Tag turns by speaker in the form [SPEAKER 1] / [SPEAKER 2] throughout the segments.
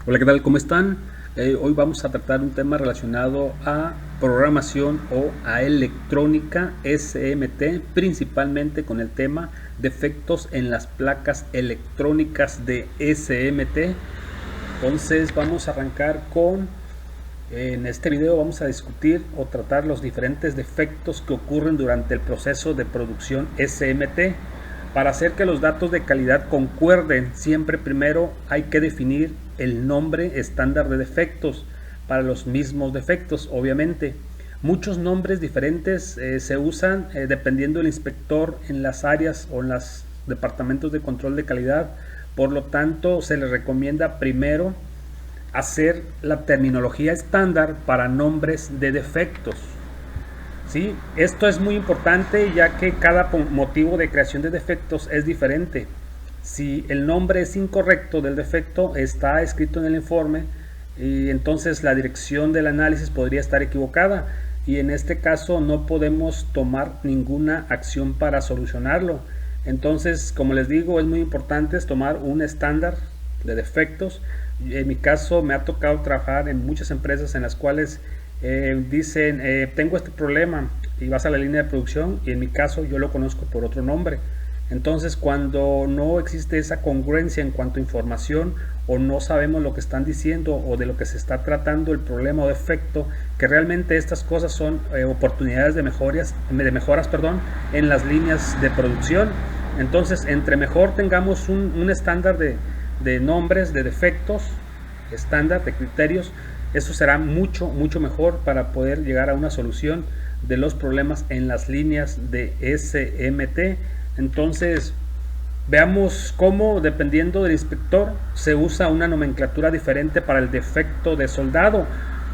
[SPEAKER 1] Hola, ¿qué tal? ¿Cómo están? Hoy vamos a tratar un tema relacionado a programación o a electrónica SMT, principalmente con el tema defectos en las placas electrónicas de SMT. Entonces vamos a arrancar en este video vamos a discutir o tratar los diferentes defectos que ocurren durante el proceso de producción SMT. Para hacer que los datos de calidad concuerden, siempre primero hay que definir el nombre estándar de defectos para los mismos defectos, obviamente. Muchos nombres diferentes se usan dependiendo del inspector en las áreas o en los departamentos de control de calidad. Por lo tanto, se les recomienda primero hacer la terminología estándar para nombres de defectos. ¿Sí? Esto es muy importante ya que cada motivo de creación de defectos es diferente. Si el nombre es incorrecto del defecto, está escrito en el informe y entonces la dirección del análisis podría estar equivocada y en este caso no podemos tomar ninguna acción para solucionarlo. Entonces, como les digo, es muy importante tomar un estándar de defectos. En mi caso me ha tocado trabajar en muchas empresas en las cuales dicen tengo este problema y vas a la línea de producción y en mi caso yo lo conozco por otro nombre. Entonces cuando no existe esa congruencia en cuanto a información o no sabemos lo que están diciendo o de lo que se está tratando el problema o defecto, que realmente estas cosas son oportunidades de mejoras en las líneas de producción. Entonces entre mejor tengamos un estándar de nombres, de defectos, estándar de criterios, eso será mucho mejor para poder llegar a una solución de los problemas en las líneas de SMT. Entonces veamos cómo, dependiendo del inspector, se usa una nomenclatura diferente para el defecto de soldado.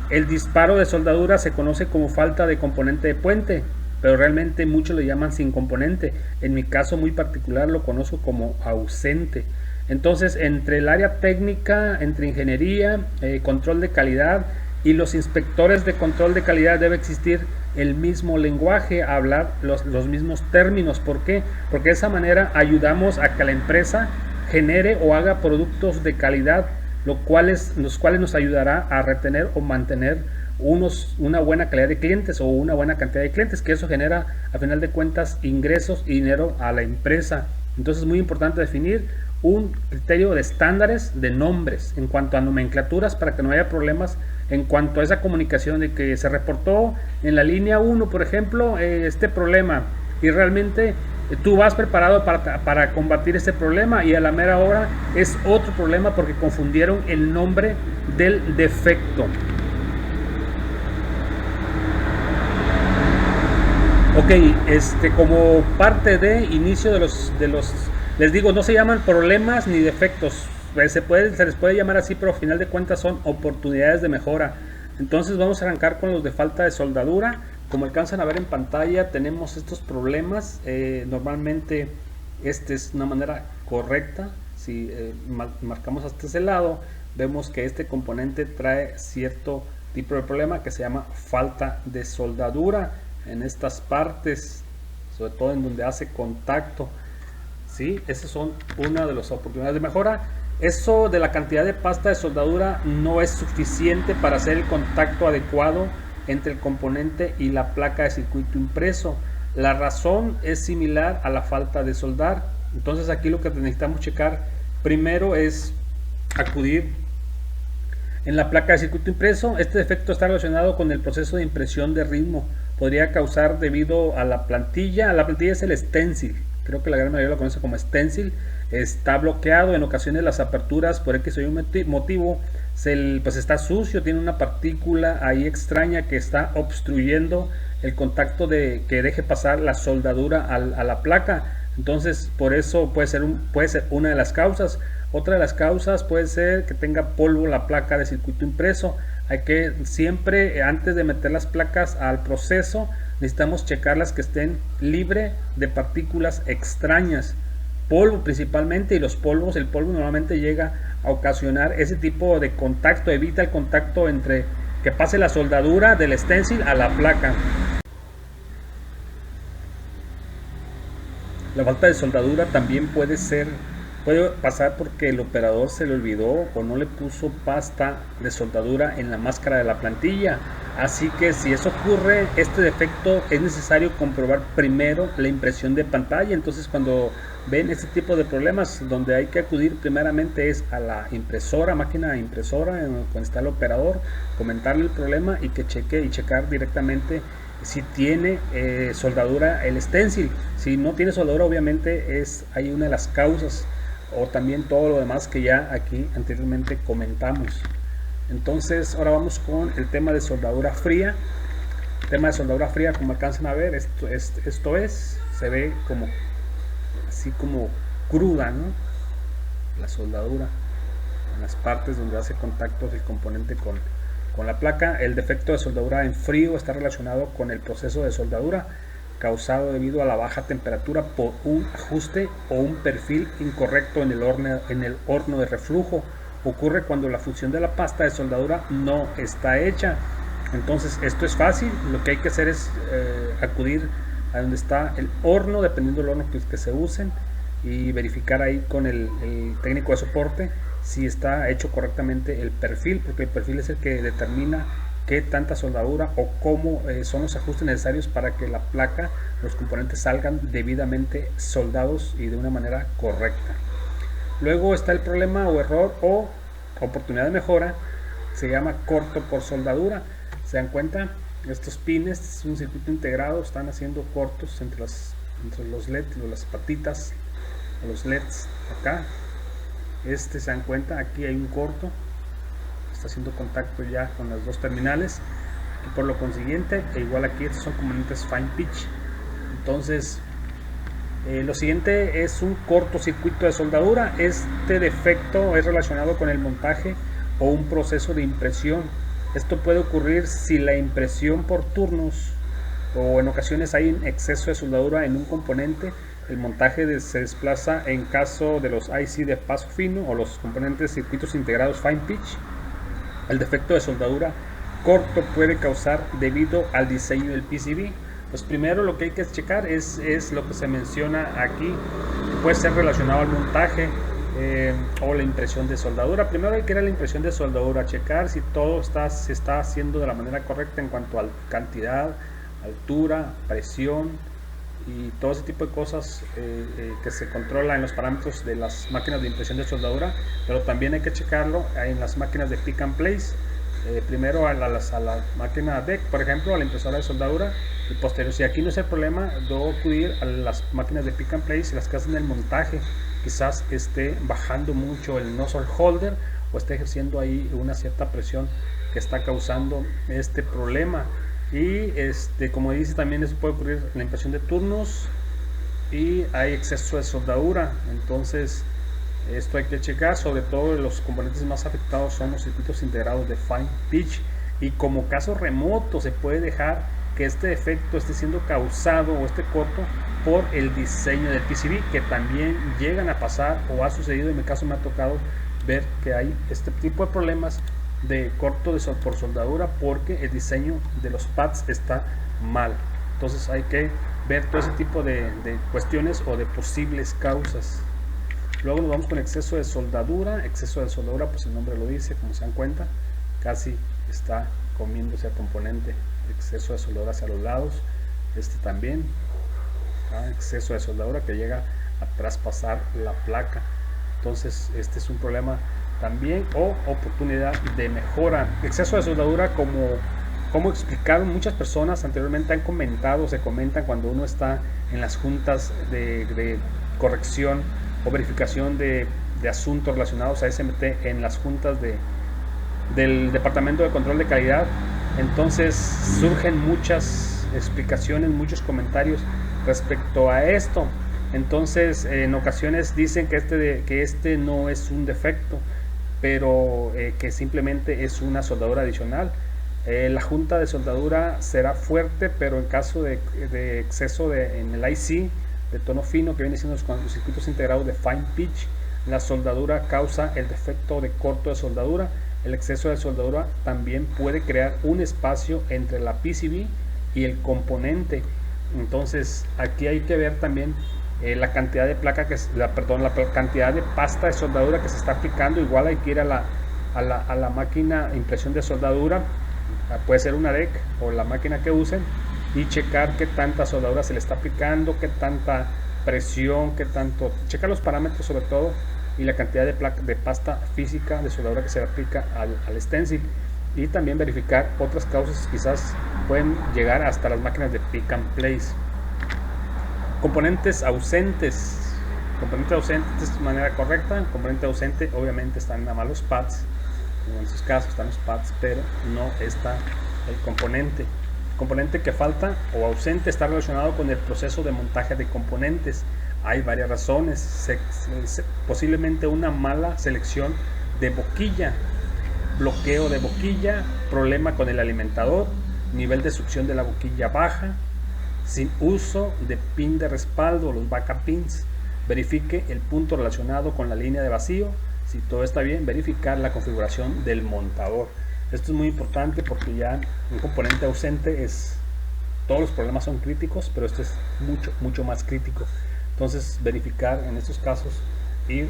[SPEAKER 1] El disparo de soldadura se conoce como falta de componente de puente, pero realmente muchos le llaman sin componente. En mi caso muy particular lo conozco como ausente. Entonces, entre el área técnica, entre ingeniería, control de calidad y los inspectores de control de calidad debe existir el mismo lenguaje, hablar los mismos términos. ¿Por qué? Porque de esa manera ayudamos a que la empresa genere o haga productos de calidad, los cuales nos ayudará a retener o mantener una buena calidad de clientes o una buena cantidad de clientes, que eso genera a final de cuentas ingresos y dinero a la empresa. Entonces es muy importante definir un criterio de estándares de nombres en cuanto a nomenclaturas para que no haya problemas en cuanto a esa comunicación de que se reportó en la línea 1, por ejemplo, este problema y realmente tú vas preparado para combatir este problema y a la mera hora es otro problema porque confundieron el nombre del defecto. Ok, como parte de inicio de los les digo, no se llaman problemas ni defectos, se les puede llamar así, pero al final de cuentas son oportunidades de mejora. Entonces vamos a arrancar con los de falta de soldadura. Como alcanzan a ver en pantalla, tenemos estos problemas. Normalmente esta es una manera correcta. Si marcamos hasta ese lado, vemos que este componente trae cierto tipo de problema que se llama falta de soldadura en estas partes, sobre todo en donde hace contacto. ¿Sí? Esas son una de las oportunidades de mejora. Eso de la cantidad de pasta de soldadura no es suficiente para hacer el contacto adecuado entre el componente y la placa de circuito impreso. La razón es similar a la falta de soldar. Entonces aquí lo que necesitamos checar primero es acudir en la placa de circuito impreso. Este defecto está relacionado con el proceso de impresión de ritmo. Podría causar debido a la plantilla. La plantilla es el stencil. Creo que la gran mayoría lo conoce como stencil. Está bloqueado, en ocasiones las aperturas por X o Y motivo pues está sucio, tiene una partícula ahí extraña que está obstruyendo el contacto que deje pasar la soldadura a la placa. Entonces por eso puede ser una de las causas. Otra de las causas puede ser que tenga polvo la placa de circuito impreso. Hay que siempre, antes de meter las placas al proceso, necesitamos checarlas que estén libre de partículas extrañas, polvo principalmente, y el polvo normalmente llega a ocasionar ese tipo de contacto, evita el contacto entre que pase la soldadura del stencil a la placa. La falta de soldadura también puede ser Puede pasar porque el operador se le olvidó o no le puso pasta de soldadura en la máscara de la plantilla. Así que si eso ocurre, este defecto es necesario comprobar primero la impresión de pantalla. Entonces cuando ven este tipo de problemas, donde hay que acudir primeramente es a la impresora, máquina impresora, cuando está el operador, comentarle el problema y que cheque y checar directamente si tiene soldadura el stencil. Si no tiene soldadura, obviamente hay una de las causas, o también todo lo demás que ya aquí anteriormente comentamos. Entonces ahora vamos con el tema de soldadura fría. El tema de soldadura fría, como alcanzan a ver, se ve como así como cruda, ¿no? La soldadura en las partes donde hace contactos el componente con la placa. El defecto de soldadura en frío está relacionado con el proceso de soldadura causado debido a la baja temperatura por un ajuste o un perfil incorrecto en el horno de reflujo. Ocurre cuando la función de la pasta de soldadura no está hecha. Entonces esto es fácil, lo que hay que hacer es acudir a donde está el horno, dependiendo del horno que se usen, y verificar ahí con el técnico de soporte si está hecho correctamente el perfil, porque el perfil es el que determina qué tanta soldadura o cómo son los ajustes necesarios para que la placa, los componentes salgan debidamente soldados y de una manera correcta. Luego está el problema o error o oportunidad de mejora, se llama corto por soldadura. ¿Se dan cuenta? Estos pines, es un circuito integrado, están haciendo cortos entre los LEDs, las patitas, los LEDs acá. Se dan cuenta, aquí hay un corto, está haciendo contacto ya con las dos terminales, y por lo consiguiente, igual aquí estos son componentes fine pitch. Entonces lo siguiente es un cortocircuito de soldadura. Este defecto es relacionado con el montaje o un proceso de impresión. Esto puede ocurrir si la impresión por turnos o en ocasiones hay un exceso de soldadura en un componente. El montaje se desplaza en caso de los IC de paso fino o los componentes circuitos integrados fine pitch. El defecto de soldadura corto puede causar debido al diseño del PCB. Pues primero lo que hay que checar es lo que se menciona aquí, que puede ser relacionado al montaje o la impresión de soldadura. Primero hay que ir a la impresión de soldadura, checar si todo se está haciendo de la manera correcta en cuanto a cantidad, altura, presión y todo ese tipo de cosas que se controla en los parámetros de las máquinas de impresión de soldadura. Pero también hay que checarlo en las máquinas de pick and place. Primero a la máquina DEC, por ejemplo, a la impresora de soldadura, y posterior, si aquí no es el problema, debo acudir a las máquinas de pick and place, las que hacen el montaje. Quizás esté bajando mucho el nozzle holder o esté ejerciendo ahí una cierta presión que está causando este problema. Y como dice, también eso puede ocurrir en la impresión de turnos y hay exceso de soldadura. Entonces esto hay que checar. Sobre todo los componentes más afectados son los circuitos integrados de fine pitch, y como caso remoto se puede dejar que este defecto esté siendo causado o este corto por el diseño del PCB, que también llegan a pasar o ha sucedido. En mi caso me ha tocado ver que hay este tipo de problemas de corto por soldadura porque el diseño de los pads está mal. Entonces hay que ver todo ese tipo de cuestiones o de posibles causas. Luego nos vamos con exceso de soldadura. Exceso de soldadura, pues el nombre lo dice, como se dan cuenta, casi está comiéndose el componente. Exceso de soldadura hacia los lados, también, exceso de soldadura que llega a traspasar la placa. Entonces este es un problema también o oportunidad de mejora. Exceso de soldadura, como explicaron muchas personas anteriormente, se comentan cuando uno está en las juntas de corrección o verificación de asuntos relacionados a SMT, en las juntas del Departamento de Control de Calidad. Entonces surgen muchas explicaciones, muchos comentarios respecto a esto. Entonces en ocasiones dicen que este no es un defecto, pero que simplemente es una soldadura adicional. La junta de soldadura será fuerte, pero en caso de exceso en el IC de tono fino, que viene siendo los circuitos integrados de fine pitch, la soldadura causa el defecto de corto de soldadura. El exceso de soldadura también puede crear un espacio entre la PCB y el componente. Entonces aquí hay que ver también la cantidad de placa que la cantidad de pasta de soldadura que se está aplicando. Igual hay que ir a la máquina de impresión de soldadura, puede ser una DEC o la máquina que usen, y checar qué tanta soldadura se le está aplicando, qué tanta presión, qué tanto, checar los parámetros sobre todo, y la cantidad de pasta física de soldadura que se le aplica al stencil. Y también verificar otras causas, quizás pueden llegar hasta las máquinas de pick and place. Componentes ausentes. Componente ausente de manera correcta. El componente ausente obviamente están nada más los pads, en estos casos están los pads, pero no está el componente. El componente que falta o ausente está relacionado con el proceso de montaje de componentes. Hay varias razones, posiblemente una mala selección de boquilla, bloqueo de boquilla, problema con el alimentador, nivel de succión de la boquilla baja, sin uso de pin de respaldo, los backup pins. Verifique el punto relacionado con la línea de vacío. Si todo está bien, verificar la configuración del montador. Esto es muy importante porque ya un componente ausente todos los problemas son críticos, pero este es mucho más crítico. Entonces verificar en estos casos, ir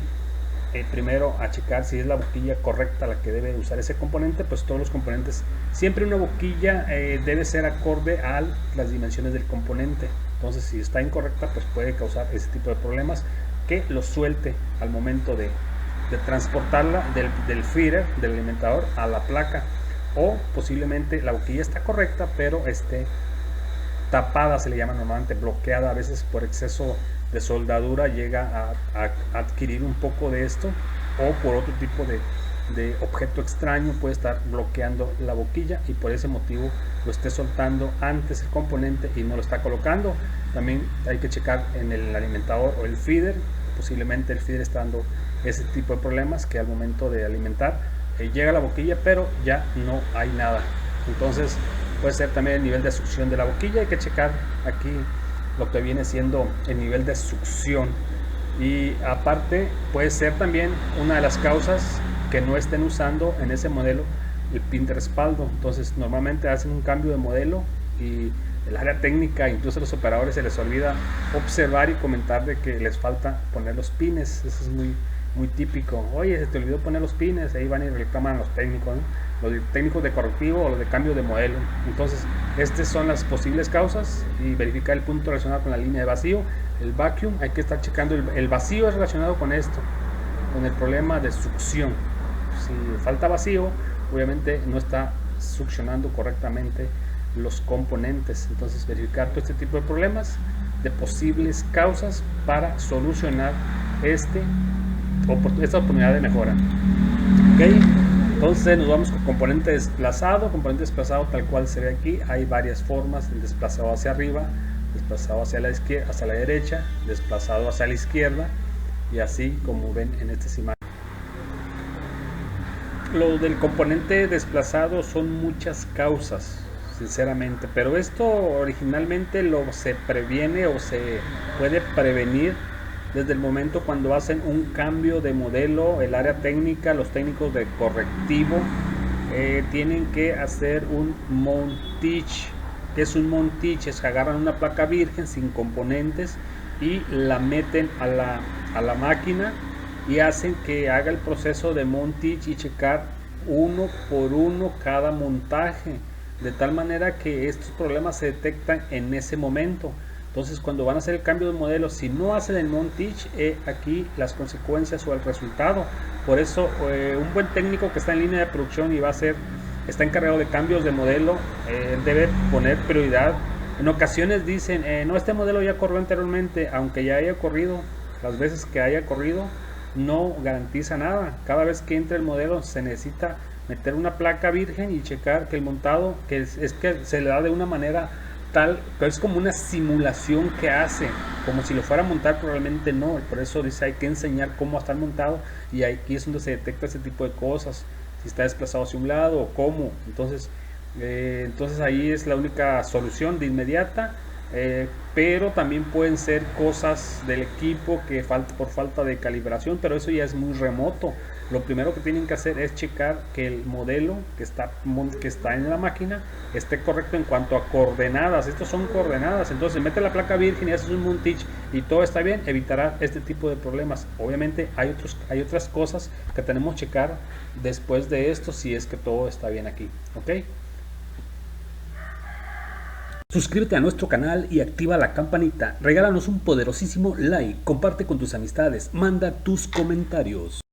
[SPEAKER 1] primero a checar si es la boquilla correcta la que debe usar ese componente. Pues todos los componentes, siempre una boquilla debe ser acorde a las dimensiones del componente. Entonces si está incorrecta, pues puede causar ese tipo de problemas, que lo suelte al momento de transportarla del feeder, del alimentador, a la placa. O posiblemente la boquilla está correcta, pero esté tapada, se le llama normalmente, bloqueada. A veces por exceso de soldadura llega a adquirir un poco de esto, o por otro tipo de objeto extraño puede estar bloqueando la boquilla, y por ese motivo lo esté soltando antes el componente y no lo está colocando. También hay que checar en el alimentador o el feeder. Posiblemente el feeder está dando ese tipo de problemas, que al momento de alimentar llega la boquilla pero ya no hay nada. Entonces puede ser también el nivel de succión de la boquilla. Hay que checar aquí lo que viene siendo el nivel de succión. Y aparte puede ser también una de las causas que no estén usando en ese modelo el pin de respaldo. Entonces normalmente hacen un cambio de modelo y el área técnica, incluso los operadores, se les olvida observar y comentar de que les falta poner los pines. Eso es muy típico. Oye, se te olvidó poner los pines. Ahí van y reclaman a los técnicos, ¿no? Los técnicos de correctivo o los de cambio de modelo. Entonces estas son las posibles causas, y verificar el punto relacionado con la línea de vacío. El vacuum, hay que estar checando el vacío es relacionado con esto, con el problema de succión. Si falta vacío, obviamente no está succionando correctamente los componentes. Entonces verificar todo este tipo de problemas, de posibles causas, para solucionar esta oportunidad de mejora. Ok, entonces nos vamos con componente desplazado. Componente desplazado tal cual se ve aquí, hay varias formas: el desplazado hacia arriba, desplazado hacia la izquierda, hacia la derecha, desplazado hacia la izquierda, y así como ven en estas imágenes. Lo del componente desplazado son muchas causas, sinceramente, pero esto originalmente se previene o se puede prevenir desde el momento cuando hacen un cambio de modelo. El área técnica, los técnicos de correctivo tienen que hacer un montage. ¿Qué es un montage? Es que agarran una placa virgen sin componentes y la meten a la máquina, y hacen que haga el proceso de montage y checar uno por uno cada montaje, de tal manera que estos problemas se detectan en ese momento. Entonces cuando van a hacer el cambio de modelo, si no hacen el montage, aquí las consecuencias o el resultado. Por eso un buen técnico que está en línea de producción y está encargado de cambios de modelo, debe poner prioridad. En ocasiones dicen, no, este modelo ya corrió anteriormente. Aunque ya haya corrido, las veces que haya corrido no garantiza nada. Cada vez que entre el modelo se necesita meter una placa virgen y checar que el montado, que es que se le da de una manera tal, pero es como una simulación que hace, como si lo fuera a montar, pero realmente no. Por eso dice, hay que enseñar cómo está montado, y aquí es donde se detecta ese tipo de cosas, si está desplazado hacia un lado o cómo. Entonces ahí es la única solución de inmediata. Pero también pueden ser cosas del equipo que por falta de calibración, pero eso ya es muy remoto. Lo primero que tienen que hacer es checar que el modelo que está en la máquina esté correcto en cuanto a coordenadas. Estos son coordenadas, entonces mete la placa virgen y haces un Muntich y todo está bien, evitará este tipo de problemas. Obviamente hay otras cosas que tenemos que checar después de esto, si es que todo está bien aquí, ¿ok? Suscríbete a nuestro canal y activa la campanita. Regálanos un poderosísimo like. Comparte con tus amistades. Manda tus comentarios.